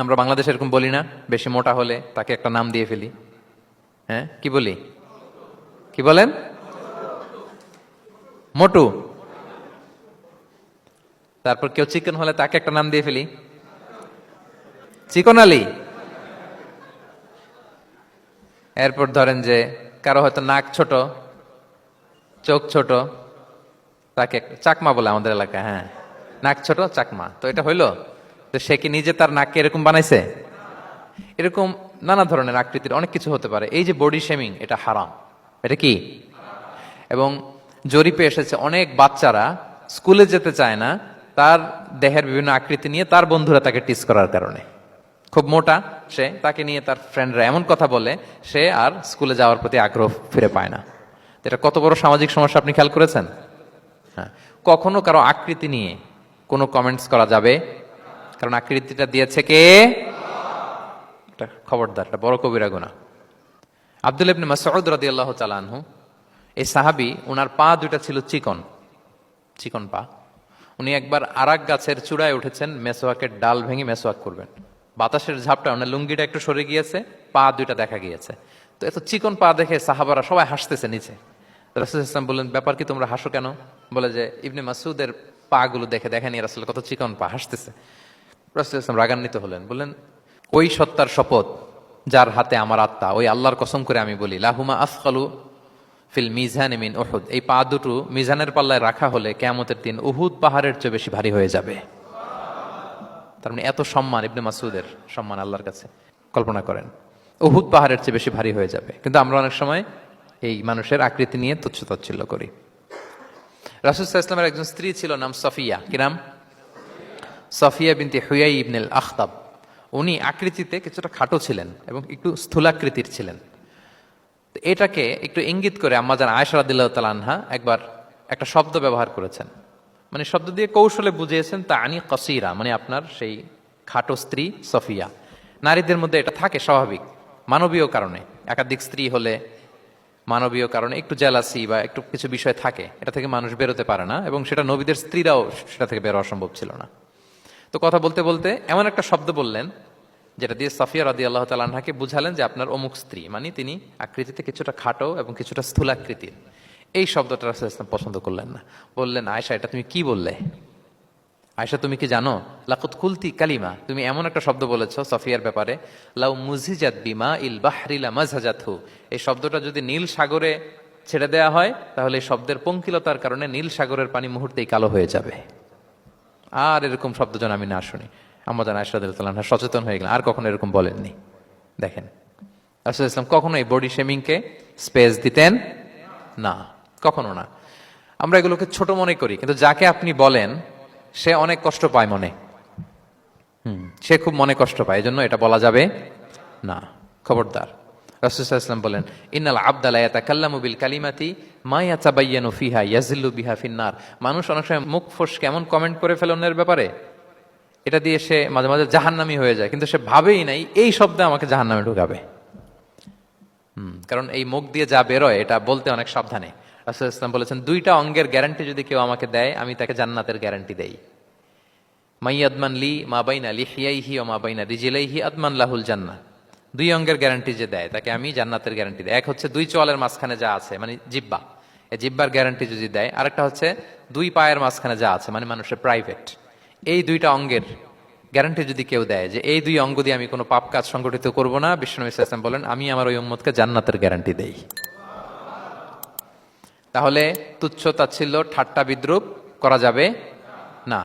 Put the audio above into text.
আমরা বাংলাদেশে এরকম বলি না, বেশি মোটা হলে তাকে একটা নাম দিয়ে ফেলি। হ্যাঁ, কি বলি? কি বলেন? মোটু। তারপর কেউ চিকন হলে তাকে একটা নাম দিয়ে ফেলি, চিকন আলী। এরপর ধরেন যে কারো হয়তো নাক ছোট, চোখ ছোট, তাকে চাকমা বলে আমাদের এলাকায়। হ্যাঁ, নাক ছোট চাকমা, তো এটা হইলো? তো সে কি নিজে তার নাককে এরকম বানাইছে? এরকম নানা ধরনের আকৃতির অনেক কিছু হতে পারে। এই যে বডি শেমিং, এটা হারাম। এটা কি? এবং জরিপে এসেছে অনেক বাচ্চারা স্কুলে যেতে চায় না তার দেহের বিভিন্ন আকৃতি নিয়ে, তার বন্ধুরা তাকে টিস করার কারণে। খুব মোটা সে, তাকে নিয়ে তার ফ্রেন্ডরা এমন কথা বলে, সে আর স্কুলে যাওয়ার প্রতি আগ্রহ ফিরে পায় না। এটা কত বড় সামাজিক সমস্যা আপনি খেয়াল করেছেন? হ্যাঁ, কখনো কারো আকৃতি নিয়ে কোনো কমেন্টস করা যাবে? কারণ আকৃতিটা দিয়েছে কে? এটা খবরদার, এটা বড় কবিরা গুনাহ। আব্দুল্লাহ ইবনে মাসউদ রাদিয়াল্লাহু তাআলা আনহু, এই সাহাবী, ওনার পা দুইটা ছিল চিকন, চিকন পা। উনি একবার আরাক গাছের চূড়ায় উঠেছেন, মেসোয়াকের ডাল ভেঙে মেসোয়াক করবেন। বাতাসের ঝাপটা, ওনার লুঙ্গিটা একটু সরে গিয়েছে, পা দুইটা দেখা গিয়েছে। তো এত চিকন পা দেখে সাহাবারা সবাই হাসতেছে নিচে। রাসূল ইসলাম বললেন, ব্যাপার কি, তোমরা হাসো কেন? বলে যে ইবনে মাসউদের পা গুলো দেখে দেখেনি রাসূল কত চিকন পা, হাসতেছে। রাসূল ইসলাম রাগান্বিত হলেন, বললেন, ওই সত্তার শপথ যার হাতে আমার আত্মা, ওই আল্লাহর কসম করে আমি বলি, লাহুমা আসকালু ফিল মিজান মিন উহুদ, এই পা দুটো মিজানের পাল্লায় রাখা হলে কিয়ামতের দিন উহুদ পাহাড়ের চেয়ে বেশি ভারী হয়ে যাবে। তার মানে এত সম্মান ইবনে মাসউদের, সম্মান আল্লাহর কাছে, কল্পনা করেন, উহুদ পাহাড়ের চেয়ে বেশি ভারী হয়ে যাবে। কিন্তু আমরা অনেক সময় এই মানুষের আকৃতি নিয়ে তুচ্ছ তাচ্ছিল্য করি। রাসূল সাল্লাল্লাহু আলাইহি ওয়াসাল্লামের একজন স্ত্রী ছিল, নাম সফিয়া। কি নাম? সফিয়া বিনতে হুয়াই ইবনুল আখতাব। উনি আকৃতিতে কিছুটা খাটো ছিলেন এবং একটু স্থূলাকৃতির ছিলেন। এটাকে একটু ইঙ্গিত করে আম্মাজান আয়েশা রাদিয়াল্লাহু তাআলা আনহা একবার একটা শব্দ ব্যবহার করেছেন, মানে শব্দ দিয়ে কৌশলে বুঝিয়েছেন, তা আনি কসিরা, মানে আপনার সেই খাটো স্ত্রী সফিয়া। নারীদের মধ্যে এটা থাকে স্বাভাবিক, মানবীয় কারণে। একাধিক স্ত্রী হলে মানবীয় কারণে একটু জেলাসি বা একটু কিছু বিষয় থাকে, এটা থেকে মানুষ বেরোতে পারে না, এবং সেটা নবীদের স্ত্রীরাও সেটা থেকে বেরোয়া সম্ভব ছিল না। তো কথা বলতে বলতে এমন একটা শব্দ বললেন যেটা দিয়ে সাফিয়া রাদিয়াল্লাহু তাআলা আনহাকে বুঝালেন যে আপনার অমুক স্ত্রী, মানে তিনি আকৃতিতে কিছুটা খাটো এবং কিছুটা স্থূলাকৃতির। এই শব্দটা রাসূল ইসলাম পছন্দ করলেন না। বললেন, আয়েশা, এটা তুমি কি বললে? আয়েশা, তুমি কি জানো, লাকুত কুলতি কালিমা, তুমি এমন একটা শব্দ বলেছো সাফিয়ার ব্যাপারে, লাউ মুজিজাত বিমা ইল বাহরি লামাজহাজাতহু, এই শব্দটা যদি নীল সাগরে ছেড়ে দেয়া হয় তাহলে এই শব্দের পঙ্কিলতার কারণে নীল সাগরের পানি মুহূর্তেই কালো হয়ে যাবে। আর এরকম শব্দ যেন আমি না শুনি। আম্মাজান আয়েশা রাদিয়াল্লাহু তাআলা আনহা সচেতন হয়ে গেলেন, আর কখনো এরকম বলেননি। দেখেন, রাসূল ইসলাম কখনো এই বডি শেমিংকে স্পেস দিতেন না, কখনো না। আমরা এগুলোকে ছোট মনে করি, কিন্তু যাকে আপনি বলেন সে অনেক কষ্ট পায় মনে। সে খুব মনে কষ্ট পায়, এজন্য এটা বলা যাবে না, খবরদার। রাসূল সাল্লাল্লাহু আলাইহি ওয়াসাল্লাম বলেন, ইন্নাল আবদা লা ইয়াতাকাল্লামু বিল কালিমাতি মা ইয়াতাবায়ানু ফিহা ইয়াজিল্লু বিহা ফিন্নার। মানুষ অনেক সময় মুখ ফসকে এমন কমেন্ট করে ফেলে অন্যের ব্যাপারে, এটা দিয়ে সে মাঝে মাঝে জাহান্নামী হয়ে যায়, কিন্তু সে ভাবেই নাই এই শব্দে আমাকে জাহান্নামে ঢুকাবে। কারণ এই মুখ দিয়ে যা বেরোয় এটা বলতে অনেক সাবধানে। রাসূল ইসলাম বলেছেন, দুইটা অঙ্গের গ্যারান্টি যদি কেউ আমাকে দেয়, আমি তাকে জান্নাতের গ্যারান্টি দেই। মাইয়াদমান লি মা বাইনা লিহিয়াইহি ওয়া মা বাইনা রিজলাইহি আদমান লাহুল জান্নাহ। দুই অঙ্গের গ্যারান্টি যে দেয় তাকে আমি জান্নাতের গ্যারান্টি দেই। এক হচ্ছে দুই চোয়ালের মাঝখানে যা আছে, মানে জিহ্বা, এই জিহ্বার গ্যারান্টি যদি দেয়। আরেকটা হচ্ছে দুই পায়ের মাঝখানে যা আছে, মানে মানুষের প্রাইভেট। এই দুইটা অঙ্গের গ্যারান্টি যদি কেউ দেয় যে এই দুই অঙ্গ দিয়ে আমি কোনো পাপ কাজ সংগঠিত করব না, বিশ্বনবী সাল্লাল্লাহু আলাইহি ওয়াসাল্লাম বলেন, আমি আমার ওই উম্মতকে জান্নাতের গ্যারান্টি দেই। তাহলে তুচ্ছ তাচ্ছিল্য ঠাট্টা বিদ্রূপ করা যাবে না।